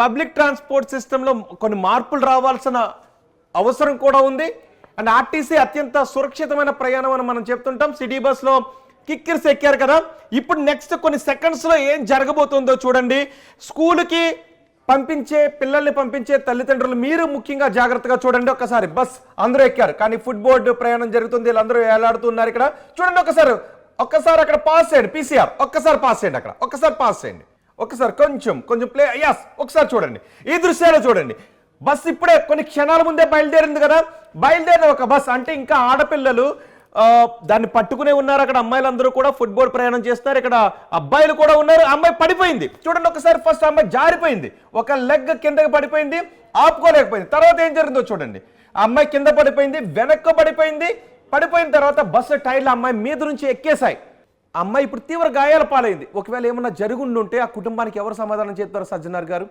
Public transport సిస్టంలో కొన్ని మార్పులు రావాల్సిన అవసరం కూడా ఉంది. అండ్ ఆర్టీసీ అత్యంత సురక్షితమైన ప్రయాణం అని మనం చెప్తుంటాం. సిటీ బస్లో కిక్కిర్స్ ఎక్కారు కదా, ఇప్పుడు నెక్స్ట్ కొన్ని సెకండ్స్లో ఏం జరగబోతుందో చూడండి. స్కూల్కి పిల్లల్ని పంపించే తల్లిదండ్రులు మీరు ముఖ్యంగా జాగ్రత్తగా చూడండి. ఒక్కసారి బస్ అందరూ ఎక్కారు, కానీ ఫుడ్ బోర్డు ప్రయాణం జరుగుతుంది, వీళ్ళందరూ వేలాడుతున్నారు. ఇక్కడ చూడండి, ఒక్కసారి అక్కడ పాస్ చేయండి. పీసీఆర్ ఒక్కసారి పాస్ చేయండి, అక్కడ ఒక్కసారి పాస్ చేయండి. ఒకసారి కొంచెం ప్లే. యస్, ఒకసారి చూడండి, ఈ దృశ్యాలు చూడండి. బస్ ఇప్పుడే కొన్ని క్షణాల ముందే బయలుదేరింది కదా, బయలుదేరిన ఒక బస్ అంటే ఇంకా ఆడపిల్లలు దాన్ని పట్టుకునే ఉన్నారు. అక్కడ అమ్మాయిలందరూ కూడా ఫుట్బాల్ ప్రయాణం చేస్తారు, ఇక్కడ అబ్బాయిలు కూడా ఉన్నారు. అమ్మాయి పడిపోయింది చూడండి ఒకసారి. ఫస్ట్ అమ్మాయి జారిపోయింది, ఒక లెగ్ కిందకి పడిపోయింది, ఆపుకోలేకపోయింది. తర్వాత ఏం జరిగిందో చూడండి. ఆ అమ్మాయి కింద పడిపోయింది, వెనక్కు పడిపోయిన తర్వాత బస్సు టైర్లు అమ్మాయి మీద నుంచి ఎక్కేశాయి. అమ్మాయి ఇప్పుడు తీవ్ర గాయాల పాలైంది. ఒకవేళ ఏమన్నా జరుగుండుంటే ఆ కుటుంబానికి ఎవరు సమాధానం చెప్తారు సజ్జనార్ గారు?